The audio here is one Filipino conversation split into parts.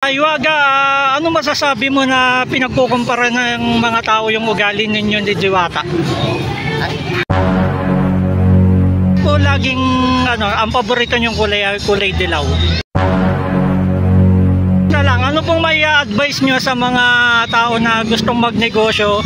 Hiwaga, ano masasabi mo na pinagkukumpara ng mga tao yung ugali ninyo ni Diwata? Po laging ang paborito niyong kulay ay kulay dilaw. Na lang, ano pong may advice niyo sa mga tao na gustong magnegosyo?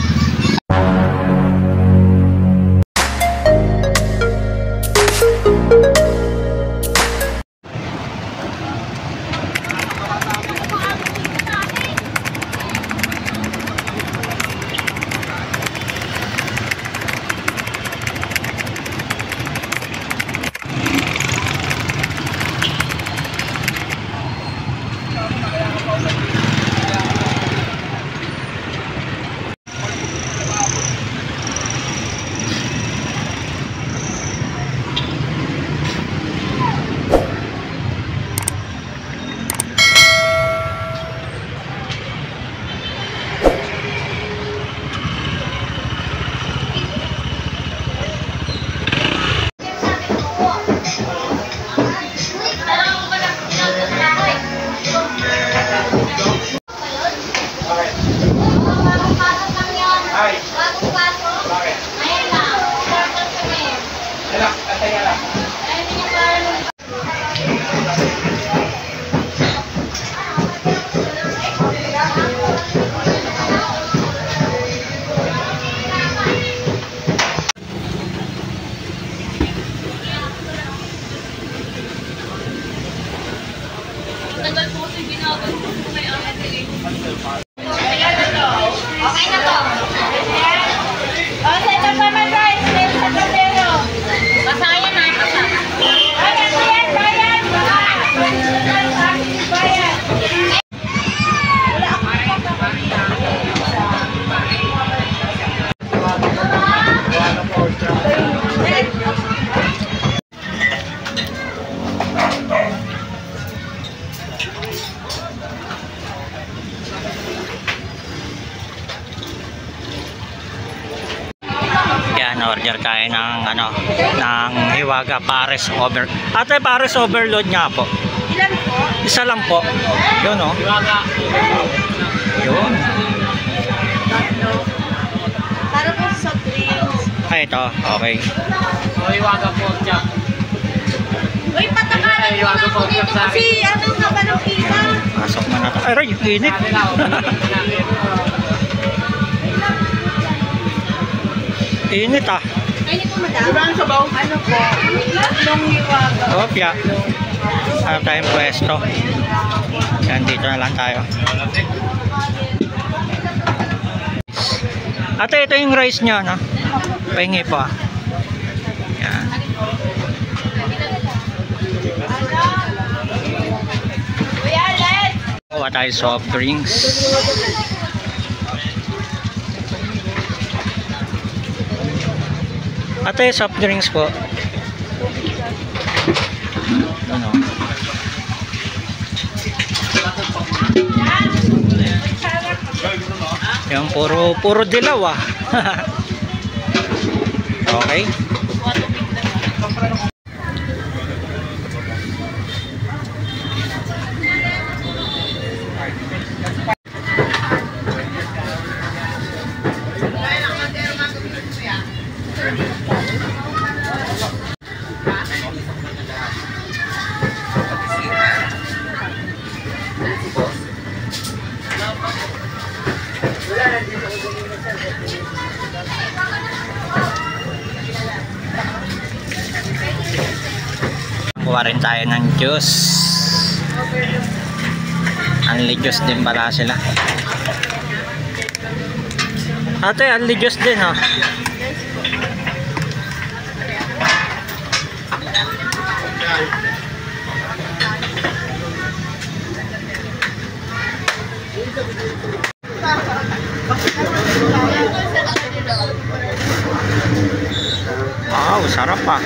Okay na to. O, sa ito naman guys, may sa kapero. Masaya na, masaya. Bayan, bayan, bayan. Bayan. Wala akong order tayo ng ng Hiwaga Pares over. Ate, Pares overload nga po. Ilan po? Isa lang po. Yun Yun. Para po sa drinks. Ay, ito. Okay. Hiwaga po siya. Uy, patakalan mo na ako dito kasi nga ba ng kita? Pasok na natin. Ay, init. Init ah. Ay, po madam. Ano po? Tatlong hiwaga. Opya. Ano tayong pwesto? Yan, dito na lang tayo. Ate, ito yung rice niya, no? Pahingi po ah. Yan. Kuya, let's! Kuha tayo soft drinks. Ate, soft drinks po. Ano? Yan, puro dilaw ah. Okay. Kuha rin tayo ng juice. Unli juice din pala sila. Ate, unli juice din oh. Wow, sarap ah.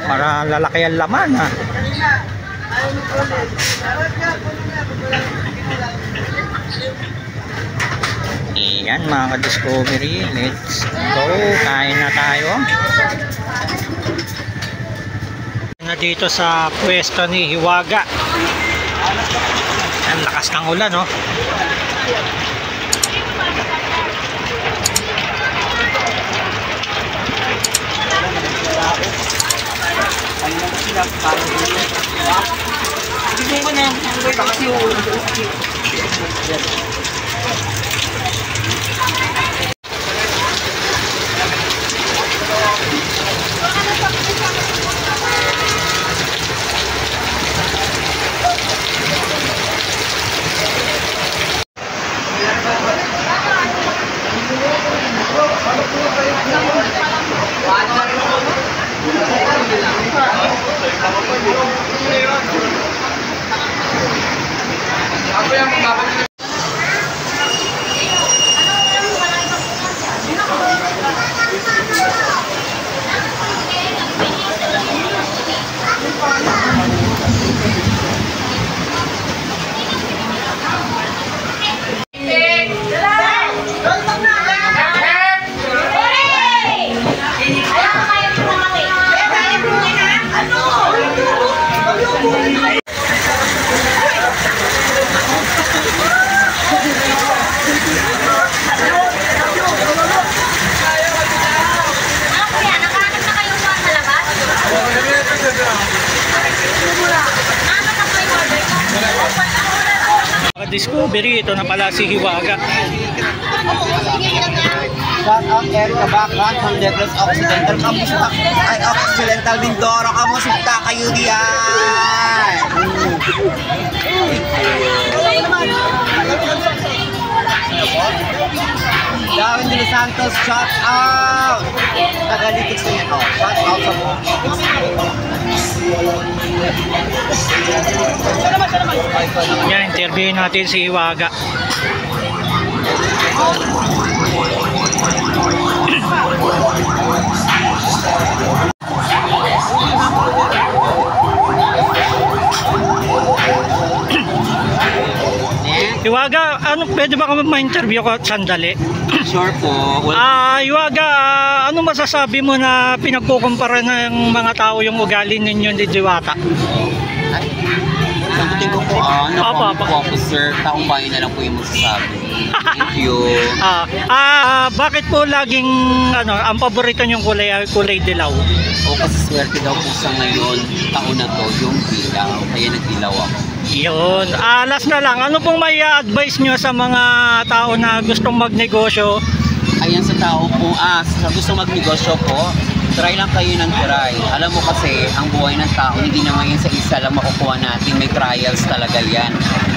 Para lalaki ang laman ha. Ayan mga ka-discovery, let's go, kain na tayo. Na dito sa pwesto ni Hiwaga. Lakas ng ulan, no? Discovery, ito na pala si Hiwaga. Shout out Eric Kabakran from Negros Occidental. Kamusta? Ay, Occidental Mindoro. Kamusta kayo diyan? Darwin de los Santos, shout out! Tagalitik sa inyo. Shout out sa mga. Yan, interview natin si Hiwaga. Hiwaga, ano, pwede ba kami ma-interview ko sandali? Sure po. Hiwaga, ano masasabi mo na pinagkukumpara ng mga tao yung ugali ninyo ni Diwata? Sagutin ko po, Apa. po ako sir, taong bayan na lang po yung masasabi. Thank you. Bakit po laging ang paborito niyong kulay ay kulay dilaw? O kasi swerte daw po sa ngayon, taon na to, yung dilaw. Kaya nagdilaw ako. Yun. Last na lang, ano pong may advice nyo sa mga tao na gustong magnegosyo? Ayan sa tao po, sa gusto magnegosyo po, try lang kayo ng try. Alam mo kasi, ang buhay ng tao, hindi naman yan sa isa lang makukuha natin. May trials talaga yan.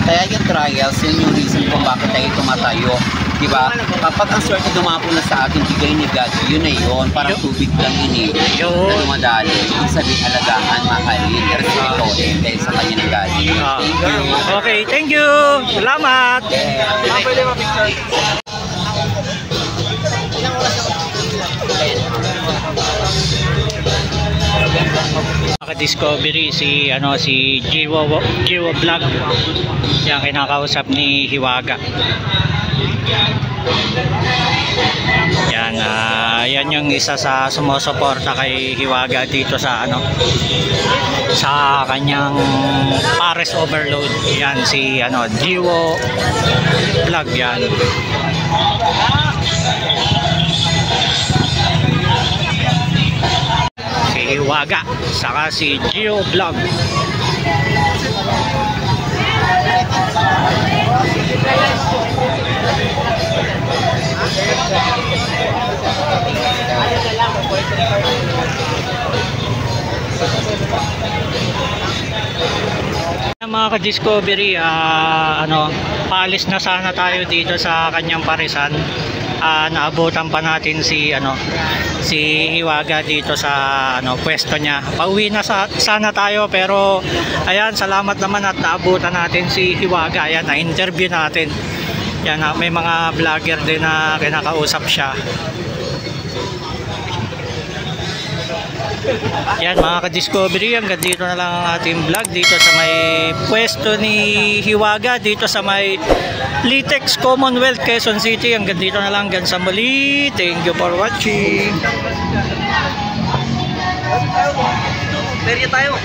Kaya yung trials, yun yung reason kung bakit tayo tumatayo. Diba? Kapag ang swerte dumapo na sa atin, bigay ni God, yun na yun. Parang tubig lang ini na dumadali. Ibig sabihin, alagaan, mahalin, respeto, dahil sa kanya ng galing. Thank you. Okay, thank you. Salamat. Discovery si Jiwo Vlog. Yan kinakausap ni Hiwaga. Yan yan yung isa sa sumusuporta kay Hiwaga dito sa sa kanyang Pares Overload. Yan si Jiwo Vlog yan. Si Hiwaga saka si Jiwo Vlog. Mga ka-discovery, paalis na sana tayo dito sa kanyang parisan. Naabutan pa natin si Hiwaga dito sa pwesto niya. Pauwi na sana tayo, pero ayan, salamat naman at naabutan natin si Hiwaga. Ayan, na-interview natin. Yan, may mga vlogger din na kinakausap siya. Yan mga ka-discovery, hanggang dito na lang ang ating vlog dito sa may pwesto ni Hiwaga dito sa may Litex Commonwealth, Quezon City. Hanggang dito na lang, hanggang sa muli. Thank you for watching. Perya tayo.